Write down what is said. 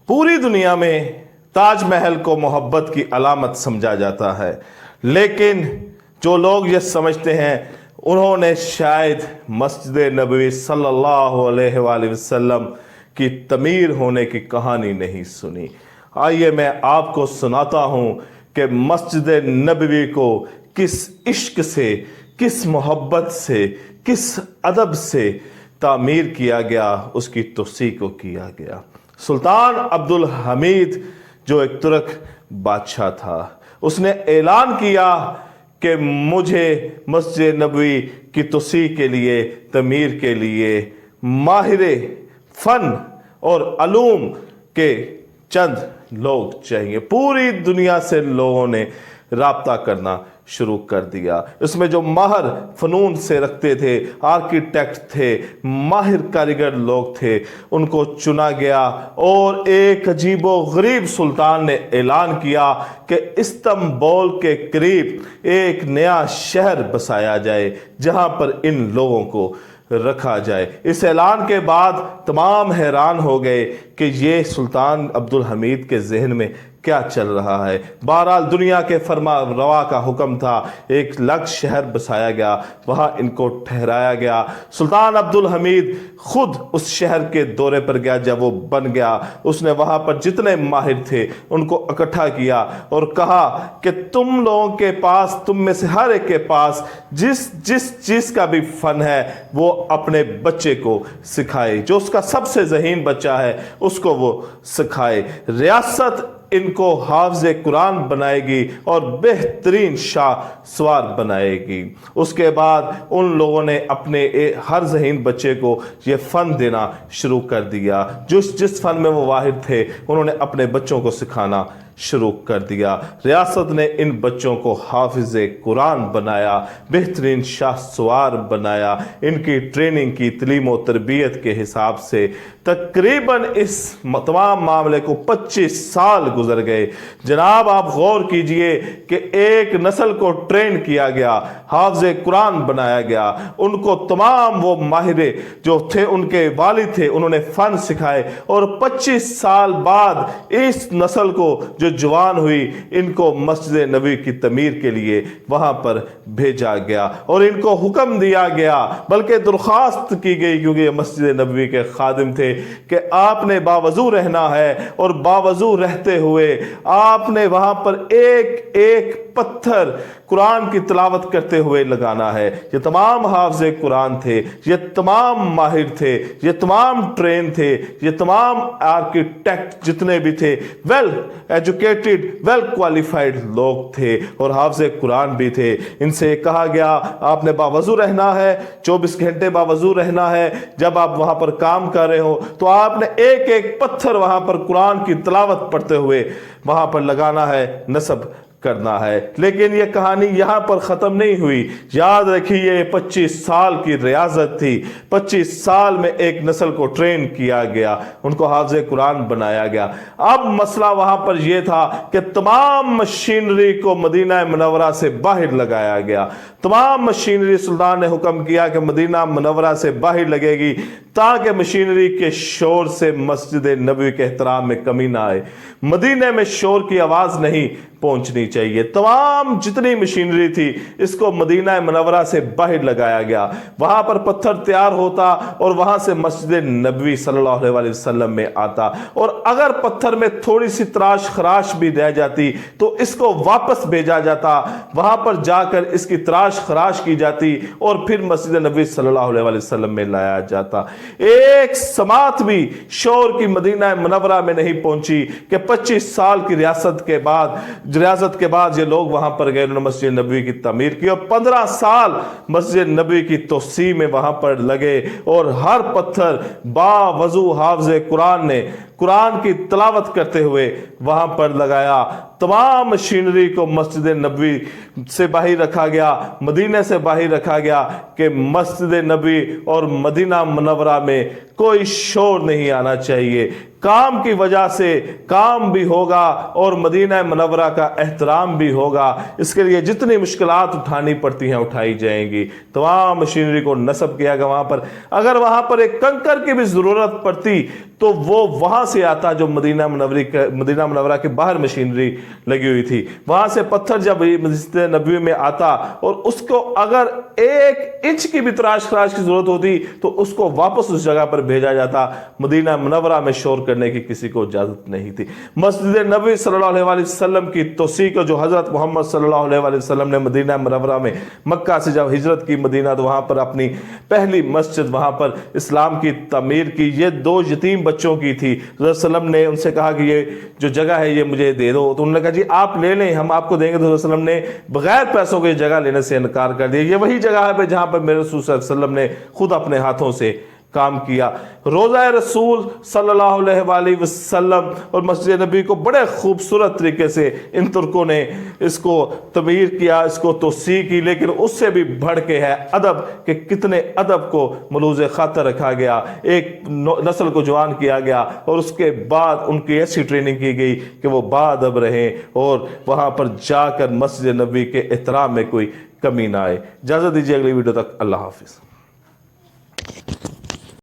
पूरी दुनिया में ताज महल को मोहब्बत की अलामत समझा जाता है, लेकिन जो लोग ये समझते हैं उन्होंने शायद मस्जिद नबवी सल्लल्लाहु अलैहि वसल्लम की तमीर होने की कहानी नहीं सुनी। आइए मैं आपको सुनाता हूँ कि मस्जिद नबवी को किस इश्क से, किस मोहब्बत से, किस अदब से तामीर किया गया, उसकी तौसीक़ को किया गया। सुल्तान अब्दुल हमीद जो एक तुर्क बादशाह था, उसने ऐलान किया कि मुझे मस्जिद नबवी की तौसीक़ के लिए, तमीर के लिए माहिर फ़न और अलूम के चंद लोग चाहिए। पूरी दुनिया से लोगों ने राब्ता करना शुरू कर दिया। इसमें जो माहिर फ़नून से रखते थे, आर्किटेक्ट थे, माहिर कारीगर लोग थे, उनको चुना गया और एक अजीबो गरीब सुल्तान ने ऐलान किया कि इस्तांबुल के करीब एक नया शहर बसाया जाए जहां पर इन लोगों को रखा जाए। इस ऐलान के बाद तमाम हैरान हो गए कि ये सुल्तान अब्दुल हमीद के जहन में क्या चल रहा है। बहरहाल दुनिया के फरमा रवा का हुक्म था, एक अलग शहर बसाया गया, वहाँ इनको ठहराया गया। सुल्तान अब्दुल हमीद खुद उस शहर के दौरे पर गया। जब वो बन गया, उसने वहाँ पर जितने माहिर थे उनको इकट्ठा किया और कहा कि तुम लोगों के पास, तुम में से हर एक के पास जिस जिस चीज़ का भी फ़न है वो अपने बच्चे को सिखाए, जो उसका सबसे ज़हीन बच्चा है उसको वो सिखाए। रियासत इनको हाफ़िज़ कुरान बनाएगी और बेहतरीन शाह सवार बनाएगी। उसके बाद उन लोगों ने अपने हर ज़हीन बच्चे को ये फ़न देना शुरू कर दिया। जिस फ़न में वो माहिर थे उन्होंने अपने बच्चों को सिखाना शुरू कर दिया। रियासत ने इन बच्चों को हाफ़िज़ कुरान बनाया, बेहतरीन शाह सवार बनाया, इनकी ट्रेनिंग की, तालीम और तरबियत के हिसाब से तकरीबन इस तमाम मामले को 25 साल गुजर गए। जनाब आप गौर कीजिए कि एक नस्ल को ट्रेन किया गया, हाफ़िज़ कुरान बनाया गया, उनको तमाम वो माहिर जो थे, उनके वालिद थे, उन्होंने फ़न सिखाए और 25 साल बाद इस नस्ल को जो जवान हुई, इनको मस्जिद नबवी की तमीर के लिए वहाँ पर भेजा गया और इनको हुक्म दिया गया, बल्कि दरख्वास्त की गई, क्योंकि ये मस्जिद नबवी के खादिम थे, कि आपने बावजू रहना है और बावजू रहते हुए आपने वहाँ पर एक एक पत्थर कुरान की तिलावत करते हुए लगाना है। ये तमाम हाफ़िज़ कुरान थे, ये तमाम माहिर थे, ये तमाम ट्रेन थे, ये तमाम आर्किटेक्ट जितने भी थे, वेल एजुकेटेड, वेल क्वालिफाइड लोग थे और हाफ़िज़ कुरान भी थे। इनसे कहा गया आपने बावजू रहना है, 24 घंटे बावजू रहना है। जब आप वहाँ पर काम कर रहे हो तो आपने एक एक पत्थर वहाँ पर कुरान की तिलावत पढ़ते हुए वहाँ पर लगाना है, नस्ब करना है। लेकिन ये कहानी यहाँ पर ख़त्म नहीं हुई। याद रखिए ये 25 साल की रियासत थी। 25 साल में एक नस्ल को ट्रेन किया गया, उनको हाफ़िज़ कुरान बनाया गया। अब मसला वहाँ पर यह था कि तमाम मशीनरी को मदीना मुनव्वरा से बाहर लगाया गया। तमाम मशीनरी सुल्तान ने हुक्म किया कि मदीना मुनव्वरा से बाहर लगेगी, ताकि मशीनरी के शोर से मस्जिद नबवी के एहतराम में कमी ना आए। मदीने में शोर की आवाज़ नहीं पहुंचनी चाहिए। तमाम जितनी मशीनरी थी इसको मदीना मुनव्वरा से बाहर लगाया गया। वहाँ पर पत्थर तैयार होता और वहाँ से मस्जिद नबवी सल्लल्लाहु अलैहि वसल्लम में आता, और अगर पत्थर में थोड़ी सी तराश खराश भी रह जाती तो इसको वापस भेजा जाता, वहाँ पर जाकर इसकी तराश खराश की जाती और फिर मस्जिद नबवी सल्लल्लाहु अलैहि वसल्लम में लाया जाता। एक समात भी शोर की मदीना मुनव्वरा में नहीं पहुंची कि 25 साल की रियासत के बाद ये लोग वहां पर गए, उन्होंने मस्जिद नबवी की तमीर की और 15 साल मस्जिद नबवी की तौसीह में वहां पर लगे और हर पत्थर बावजू हाफ़िज़ कुरान ने कुरान की तिलावत करते हुए वहां पर लगाया। तमाम मशीनरी को मस्जिद नबवी से बाहर रखा गया, मदीने से बाहर रखा गया कि मस्जिद नबवी और मदीना मुनव्वरा में कोई शोर नहीं आना चाहिए। काम की वजह से काम भी होगा और मदीना मुनव्वरा का एहतराम भी होगा। इसके लिए जितनी मुश्किलात उठानी पड़ती हैं उठाई जाएंगी। तमाम मशीनरी को नस्ब किया गया वहाँ पर। अगर वहाँ पर एक कंकर की भी ज़रूरत पड़ती تو وہ وہاں سے آتا جو مدینہ منورہ کے باہر مشینری لگی ہوئی تھی، وہاں سے پتھر جب مسجد نبوی میں آتا اور اس کو اگر 1 انچ کی بھی تراش خراش کی ضرورت ہوتی تو اس کو واپس اس جگہ پر بھیجا جاتا۔ مدینہ منورہ میں شور کرنے کی کسی کو اجازت نہیں تھی۔ مسجد نبوی صلی اللہ علیہ وسلم کی توسیع کو جو حضرت محمد صلی اللہ علیہ وسلم نے مدینہ منورہ میں مکہ سے جب ہجرت کی مدینہ، تو وہاں پر اپنی پہلی مسجد وہاں پر اسلام کی تعمیر کی۔ یہ 2 یتیم بچوں کی تھی۔ حضرت صلی اللہ علیہ وسلم نے ان سے کہا کہ یہ جو جگہ ہے یہ مجھے دے دو، تو انہوں نے کہا جی آپ لے لیں، ہم آپ کو دیں گے۔ تو حضرت صلی اللہ علیہ وسلم نے بغیر پیسوں کے جگہ لینے سے انکار کر دیا۔ یہ وہی جگہ ہے جہاں پر میرے رسول صلی اللہ علیہ وسلم نے خود اپنے ہاتھوں سے کام کیا۔ روضہ رسول صلی اللہ علیہ وآلہ وسلم اور مسجد نبی کو بڑے خوبصورت طریقے سے ان ترکوں نے اس کو تعمیر کیا، اس کو توسیع کی، لیکن اس سے بھی بڑھ کے ہے ادب، کہ کتنے ادب کو ملوز خاطر رکھا گیا، ایک نسل کو جوان کیا گیا، اور اس کے بعد ان کی ایسی ٹریننگ کی گئی کہ وہ باادب رہیں اور وہاں پر جا کر مسجد نبی کے احترام میں کوئی کمی نہ آئے۔ اجازت دیجیے اگلی ویڈیو تک، اللہ حافظ۔